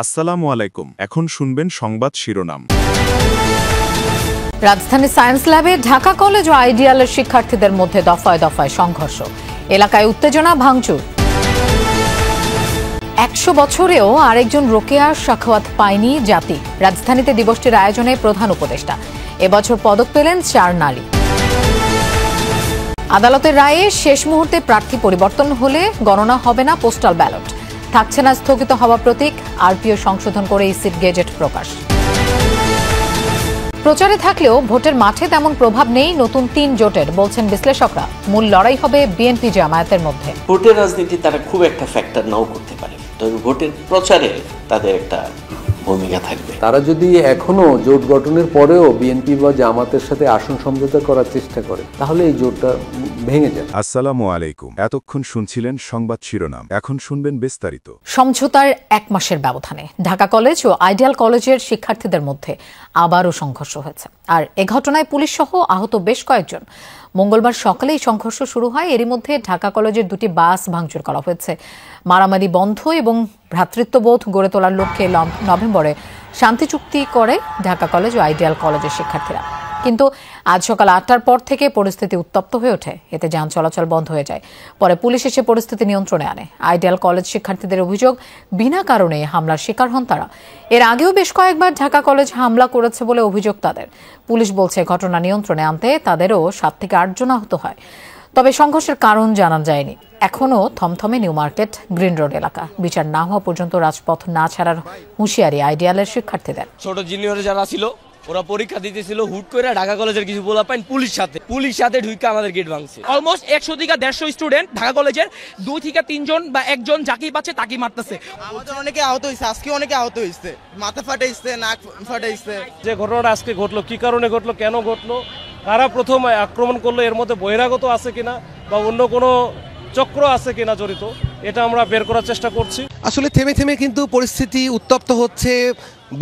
আসসালামু আলাইকুম। এখন শুনবেন সংবাদ শিরোনাম। রাজধানী সায়েন্স ল্যাবে ঢাকা কলেজ ও আইডিয়ালের শিক্ষার্থীদের মধ্যে দফায় দফায় সংঘর্ষ, এলাকায় উত্তেজনা, ভাঙচুর। ১০০ বছরেও আরেকজন রোকেয়ার সাখাওয়াত পায়নি জাতি। রাজধানীতে দিবসটির আয়োজনে প্রধান উপদেষ্টা। এবছর পদক পেলেন ৪ নারী। আদালতের রায়ে শেষ মুহূর্তে প্রার্থী পরিবর্তন হলে গণনা হবে না পোস্টাল ব্যালট। থাকছে না স্থগিত হওয়া প্রতীক, আরপিও সংশোধন করে ইসির গেজেট প্রকাশ। প্রচারে থাকলেও ভোটের মাঠে তেমন প্রভাব নেই নতুন ৩ জোটের, বলছেন বিশ্লেষকরা। মূল লড়াই হবে বিএনপি জামায়াতের মধ্যে। ভোটের রাজনীতি তারা খুব একটা ফ্যাক্টর নাও করতে পারে, তবে ভোটের প্রচারে তাদের একটা ভূমিকা থাকবে। তারা যদি এখনো জোট গঠনের পরেও বিএনপি বা জামাতের সাথে আসন সমঝোতা করার চেষ্টা করে, তাহলে এই জোটটা ভেঙে যায়। আসসালামু আলাইকুম। এতক্ষণ শুনছিলেন সংবাদ শিরোনাম, এখন শুনবেন বিস্তারিত। সমঝোতার ১ মাসের ব্যবধানে ঢাকা কলেজ ও আইডিয়াল কলেজের শিক্ষার্থীদের মধ্যে আবারও সংঘর্ষ হয়েছে। আর এ ঘটনায় পুলিশ সহ আহত বেশ কয়েকজন। মঙ্গলবার সকালে এই সংঘর্ষ শুরু হয়। এরই মধ্যে ঢাকা কলেজের 2টি বাস ভাঙচুর করা হয়েছে। মারামারি বন্ধ এবং ভ্রাতৃত্ববোধ গড়ে তোলার লক্ষ্যে নভেম্বরে শান্তি চুক্তি করে ঢাকা কলেজ ও আইডিয়াল কলেজের শিক্ষার্থীরা। কিন্তু আজ সকাল ৮টার পর থেকে পরিস্থিতি উত্তপ্ত হয়ে ওঠে। এতে যান চলাচল বন্ধ হয়ে যায়। পরে পুলিশ এসে পরিস্থিতি নিয়ন্ত্রণে আনে। আইডিয়াল কলেজ শিক্ষার্থীদের অভিযোগ, বিনা কারণে হামলার শিকার হন তারা। এর আগেও বেশ কয়েকবার ঢাকা কলেজ হামলা করেছে বলে অভিযোগ তাদের। পুলিশ বলছে ঘটনা নিয়ন্ত্রণে আনতে তাদেরও ৭ থেকে ৮ জন আহত হয়। তবে সংঘর্ষের কারণ জানা যায়নি। এখনও থমথমে নিউ মার্কেট, গ্রিন রোড এলাকা। বিচার না হওয়া পর্যন্ত রাজপথ না ছাড়ার হুঁশিয়ারি আইডিয়ালের শিক্ষার্থীদের। ছোট জুনিয়র যারা ছিল ওরা পরীক্ষা দিতেছিল, হুট করে ঢাকা কলেজের কিছু বলা পাইন পুলিশ সাথে ঢুকে আমাদের গেট ভাঙছে। অলমোস্ট 100 থেকে 150 স্টুডেন্ট ঢাকা কলেজের 2 থেকে 3 জন বা 1 জন যাকেই পাচ্ছে তাকেই মারতেছে। আমাদের অনেকে আহত হয়েছে, আজকে অনেকে আহত হয়েছে, মাথা ফাটাইছে, নাক ফাটাইছে। যে ঘটনাটা আজকে ঘটলো, কি কারণে ঘটলো, কেন ঘটলো, কারা প্রথম আক্রমণ করলো, এর মধ্যে বহিরাগত আছে কিনা বা অন্য কোনো চক্র আছে কিনা জড়িত, এটা আমরা বের করার চেষ্টা করছি। আসলে থেমে থেমে কিন্তু পরিস্থিতি উত্তপ্ত হচ্ছে,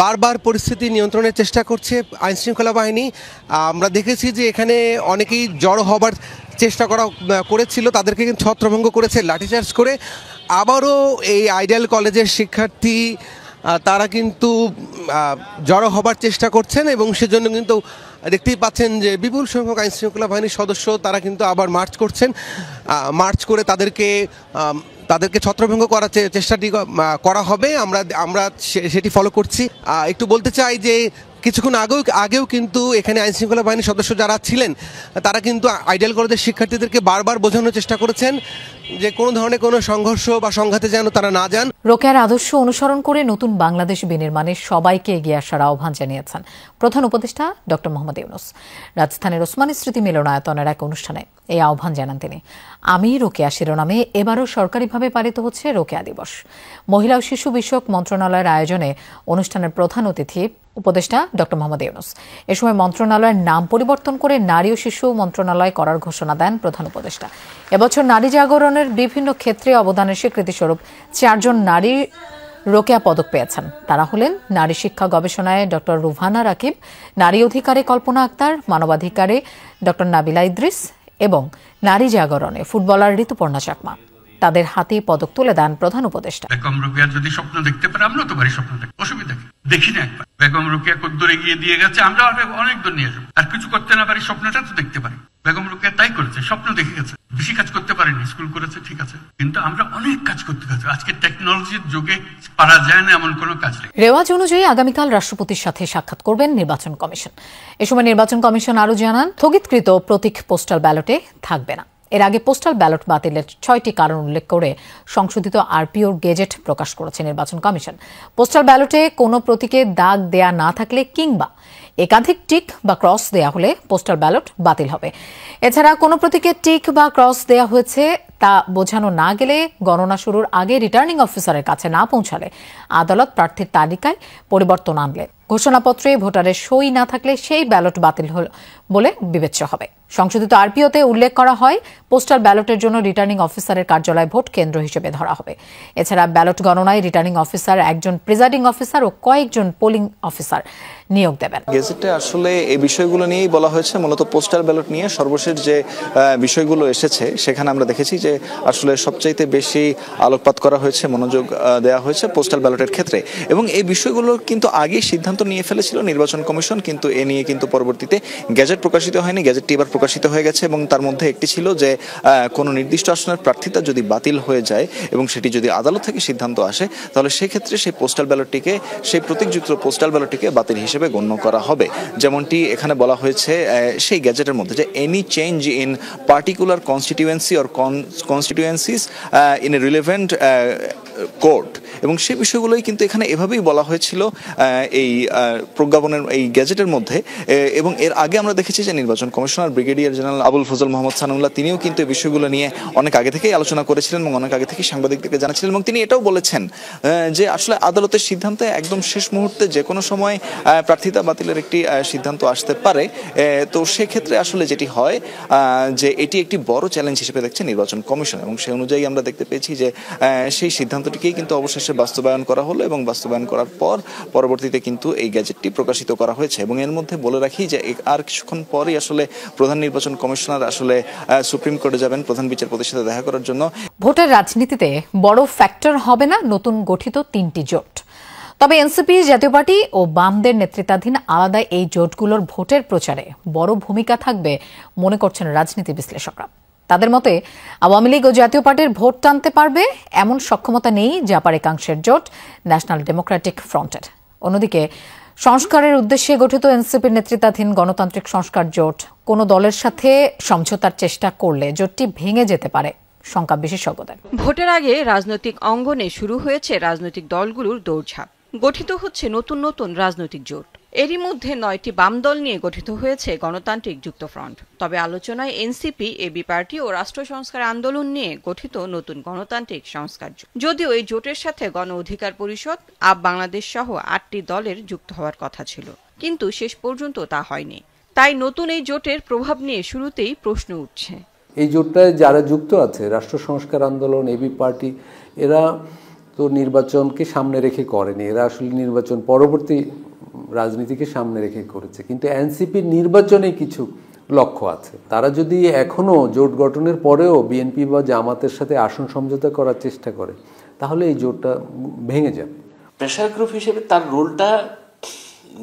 বারবার পরিস্থিতি নিয়ন্ত্রণের চেষ্টা করছে আইনশৃঙ্খলা বাহিনী। আমরা দেখেছি যে এখানে অনেকেই জড়ো হবার চেষ্টা করেছিল, তাদেরকে কিন্তু ছত্রভঙ্গ করেছে লাঠিচার্জ করে। আবারও এই আইডিয়াল কলেজের শিক্ষার্থী তারা কিন্তু জড়ো হবার চেষ্টা করছেন এবং সেজন্য কিন্তু দেখতেই পাচ্ছেন যে বিপুল সংখ্যক আইনশৃঙ্খলা বাহিনীর সদস্য তারা কিন্তু আবার মার্চ করছেন। মার্চ করে তাদেরকে ছত্রভঙ্গ করার চেষ্টাটি করা হবে। আমরা সেটি ফলো করছি। একটু বলতে চাই যে কিছুক্ষণ আগেও কিন্তু এখানে আইনশৃঙ্খলা বাহিনীর সদস্য যারা ছিলেন তারা কিন্তু আইডিয়াল কলেজের শিক্ষার্থীদেরকে বারবার বোঝানোর চেষ্টা করেছেন যে কোনো ধরনের কোনো সংঘর্ষ বা সংঘাতে যেন তারা না যান। রোকেয়ার আদর্শ অনুসরণ করে নতুন বাংলাদেশ বিনির্মাণে সবাইকে এগিয়ে আসার আহ্বান জানিয়েছেন প্রধান উপদেষ্টা ডক্টর মোহাম্মদ ইউনূস। রাজধানীর ওসমানী স্মৃতি মিলনায়তনের এক অনুষ্ঠানে এই আহ্বান জানান তিনি। আমি রোকেয়া শিরোনামে এবারও সরকারিভাবে পালিত হচ্ছে রোকেয়া দিবস। মহিলা ও শিশু বিষয়ক মন্ত্রণালয়ের আয়োজনে অনুষ্ঠানের প্রধান অতিথি উপদেষ্টা ডক্টর মোহাম্মদ ইউনূস। এ সময় মন্ত্রণালয়ের নাম পরিবর্তন করে নারী ও শিশু মন্ত্রণালয় করার ঘোষণা দেন প্রধান উপদেষ্টা। এবছর নারী জাগরণের বিভিন্ন ক্ষেত্রে অবদানের স্বীকৃতিস্বরূপ ৪ জন নারী রোকেয়া পদক পেয়েছেন। তারা হলেন নারী শিক্ষা গবেষণায় ডক্টর রুভানা রাকিব, নারী অধিকারে কল্পনা আক্তার, মানবাধিকারে ডক্টর নাবিলা ইদ্রিস এবং নারী জাগরণে ফুটবলার ঋতুপর্ণা চাকমা। তাদের হাতে পদক তুলে দেন প্রধান উপদেষ্টা। বেগম রোকেয়া যদি স্বপ্ন দেখতে পারে, আমরা তো পারি স্বপ্ন দেখতে, অসুবিধা কি? দেখি না একবার বেগম রোকেয়া কত দূরে গিয়ে দিয়ে গেছে, আমরা অনেক দূর নিয়ে যাবো। আর কিছু করতে না পারি, স্বপ্নটা তো দেখতে পারি। বেগম রোকেয়া তাই করেছে, স্বপ্ন দেখে গেছে। বেশি কাজ করতে পারেনি, স্কুল করেছে ঠিক আছে, কিন্তু আমরা অনেক কাজ করতে গেছি। আজকে টেকনোলজির যুগে পারা যায় না এমন কোনো কাজ নেই। রেওয়াজ অনুযায়ী আগামীকাল রাষ্ট্রপতির সাথে সাক্ষাৎ করবেন নির্বাচন কমিশন। এ সময় নির্বাচন কমিশন আরও জানান, স্থগিতকৃত প্রতীক পোস্টাল ব্যালটে থাকবে না। এর আগে পোস্টাল ব্যালট বাতিলের 6টি কারণ উল্লেখ করে সংশোধিত আরপিওর গেজেট প্রকাশ করেছে নির্বাচন কমিশন। পোস্টাল ব্যালটে কোনো প্রতীকে দাগ দেয়া না থাকলে কিংবা একাধিক টিক বা ক্রস দেয়া হলে পোস্টাল ব্যালট বাতিল হবে। এছাড়া কোনো প্রতীকে টিক বা ক্রস দেয়া হয়েছে তা বোঝানো না গেলে, গণনা শুরুর আগে রিটার্নিং অফিসারের কাছে না পৌঁছালে, আদালত প্রার্থীর তালিকায় পরিবর্তন আনলে, ঘোষণাপত্রে ভোটারের সই না থাকলে সেই ব্যালট বাতিল বলে বিবেচ্য হবে। সংশোধিত আরপিওতে উল্লেখ করা হয় পোস্টাল ব্যালটের জন্য রিটার্নিং অফিসারের কার্যালয় ভোট কেন্দ্র হিসেবে ধরা হবে। এছাড়া ব্যালট গণনায় রিটার্নিং অফিসার, একজন প্রিজাইডিং অফিসার ও কয়েকজন পোলিং অফিসার নিয়োগ দেবেন। গেজেটে আসলে এই বিষয়গুলো নিয়েই বলা হয়েছে, মূলত পোস্টাল ব্যালট নিয়ে সর্বশেষ যে বিষয়গুলো এসেছে সেখানে আমরা দেখেছি যে আসলে সবচাইতে বেশি আলোকপাত করা হয়েছে, মনোযোগ দেওয়া হয়েছে পোস্টাল ব্যালটের ক্ষেত্রে, এবং এই বিষয়গুলো কিন্তু আগেই সিদ্ধান্ত নিয়ে ফেলেছিল নির্বাচন কমিশন, কিন্তু এ নিয়ে কিন্তু পরবর্তীতে গেজেট প্রকাশিত হয়নি। গেজেটটি এবার প্রকাশিত হয়ে গেছে এবং তার মধ্যে একটি ছিল যে কোনো নির্দিষ্ট আসনের প্রার্থিতা যদি বাতিল হয়ে যায় এবং সেটি যদি আদালত থেকে সিদ্ধান্ত আসে, তাহলে সেক্ষেত্রে সেই পোস্টাল ব্যালটটিকে, সেই প্রতীকযুক্ত পোস্টাল ব্যালটটিকে বাতিল হিসেবে গণ্য করা হবে। যেমনটি এখানে বলা হয়েছে সেই গ্যাজেটের মধ্যে যে any change in particular constituency or constituencies in a relevant court, এবং সেই বিষয়গুলোই কিন্তু এখানে এভাবেই বলা হয়েছিল এই প্রজ্ঞাপনের, এই গ্যাজেটের মধ্যে। এবং এর আগে আমরা দেখেছি যে নির্বাচন commissioner brigadier general Abul Fazal Mohammad Sanaullah তিনিও কিন্তু এই বিষয়গুলো নিয়ে অনেক আগে থেকেই আলোচনা করেছিলেন এবং অনেক আগে থেকেই সাংবাদিকদেরকে জানাচ্ছিলেন, এবং তিনি এটাও বলেছেন যে আসলে আদালতের সিদ্ধান্তে একদম শেষ মুহূর্তে যে কোনো সময় প্রার্থিতা বাতিলের একটি সিদ্ধান্ত আসতে পারে। তো সেক্ষেত্রে আসলে যেটি হয় যে এটি একটি বড় চ্যালেঞ্জ হিসেবে দেখছে নির্বাচন কমিশন, এবং সেই অনুযায়ী আমরা দেখতে পেয়েছি যে সেই সিদ্ধান্তটিকেই কিন্তু অবশেষে বাস্তবায়ন করা হলো, এবং বাস্তবায়ন করার পর পরবর্তীতে কিন্তু এই গ্যাজেটটি প্রকাশিত করা হয়েছে। এবং এর মধ্যে বলে রাখি যে আর কিছুক্ষণ পরেই আসলে প্রধান নির্বাচন কমিশনার আসলে সুপ্রিম কোর্টে যাবেন প্রধান বিচারপতির সাথে দেখা করার জন্য। ভোটের রাজনীতিতে বড় ফ্যাক্টর হবে না নতুন গঠিত 3টি জোট। তবে এনসিপি, জাতীয় পার্টি ও বামদের নেতৃত্বাধীন আলাদা এই জোটগুলোর ভোটের প্রচারে বড় ভূমিকা থাকবে মনে করছেন রাজনীতি বিশ্লেষকরা। তাদের মতে আওয়ামী লীগ ও জাতীয় পার্টির ভোট টানতে পারবে এমন সক্ষমতা নেই জাপার একাংশের জোট ন্যাশনাল ডেমোক্রেটিক ফ্রন্টের। অন্যদিকে সংস্কারের উদ্দেশ্যে গঠিত এনসিপির নেতৃত্বাধীন গণতান্ত্রিক সংস্কার জোট কোনো দলের সাথে সমঝোতার চেষ্টা করলে জোটটি ভেঙে যেতে পারে শঙ্কা বিশেষজ্ঞদের। ভোটের আগে রাজনৈতিক অঙ্গনে শুরু হয়েছে রাজনৈতিক দলগুলোর দৌড়ঝাঁপ। গঠিত হচ্ছে নতুন নতুন রাজনৈতিক জোট। এরই মধ্যে 9টি বাম দল নিয়ে গঠিত হয়েছে গণতান্ত্রিক যুক্তফ্রন্ট। তবে আলোচনায় এনসিপি, এবি পার্টি ও রাষ্ট্র সংস্কার আন্দোলন নিয়ে গঠিত নতুন গণতান্ত্রিক সংস্কার জোট। যদিও এই জোটের সাথে গণ অধিকার পরিষদ, আপ বাংলাদেশ সহ 8টি দলের যুক্ত হওয়ার কথা ছিল, কিন্তু শেষ পর্যন্ত তা হয়নি। তাই নতুন এই জোটের প্রভাব নিয়ে শুরুতেই প্রশ্ন উঠছে। এই জোটটায় যারা যুক্ত আছে, রাষ্ট্র সংস্কার আন্দোলন, এবি পার্টি, এরা তো নির্বাচনকে সামনে রেখে করেনি, এরা আসলে নির্বাচন পরবর্তী রাজনীতিকে সামনে রেখে করেছে। কিন্তু এনসিপির নির্বাচনে কিছু লক্ষ্য আছে। তারা যদি এখনো জোট গঠনের পরেও বিএনপি বা জামাতের সাথে আসন সমঝোতা করার চেষ্টা করে, তাহলে এই জোটটা ভেঙে যাবে। প্রেসার গ্রুপ হিসেবে তার রোলটা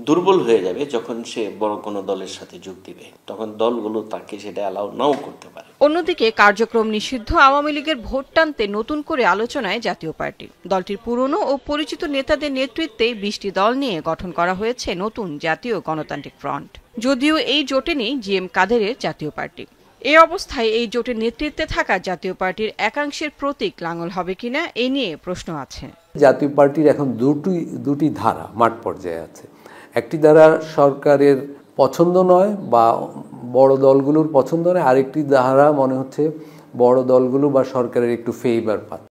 দুর্বল হয়ে যাবে যখন সে বড় কোনো দলের সাথে যোগ দিবে, তখন দলগুলো তাকে সেটা অ্যালাউ নাও করতে পারে। অন্যদিকে কার্যক্রম নিষিদ্ধ আওয়ামী লীগের ভোট টানতে নতুন করে আলোচনায় জাতীয় পার্টি। দলটির পুরনো ও পরিচিত নেতাদের নেতৃত্বে 20টি দল নিয়ে গঠন করা হয়েছে নতুন জাতীয় গণতান্ত্রিক ফ্রন্ট। যদিও এই জোটে নেই জিএম কাদেরের জাতীয় পার্টি। এই অবস্থায় এই জোটের নেতৃত্বে থাকা জাতীয় পার্টির একাংশের প্রতীক লাঙ্গল হবে কিনা এ নিয়ে প্রশ্ন আছে। জাতীয় পার্টির এখন দুটি ধারা মাঠ পর্যায়ে আছে। একটি ধারা সরকারের পছন্দ নয় বা বড় দলগুলোর পছন্দ নয়, আরেকটি ধারা মনে হচ্ছে বড় দলগুলো বা সরকারের একটু ফেভার পাচ্ছে।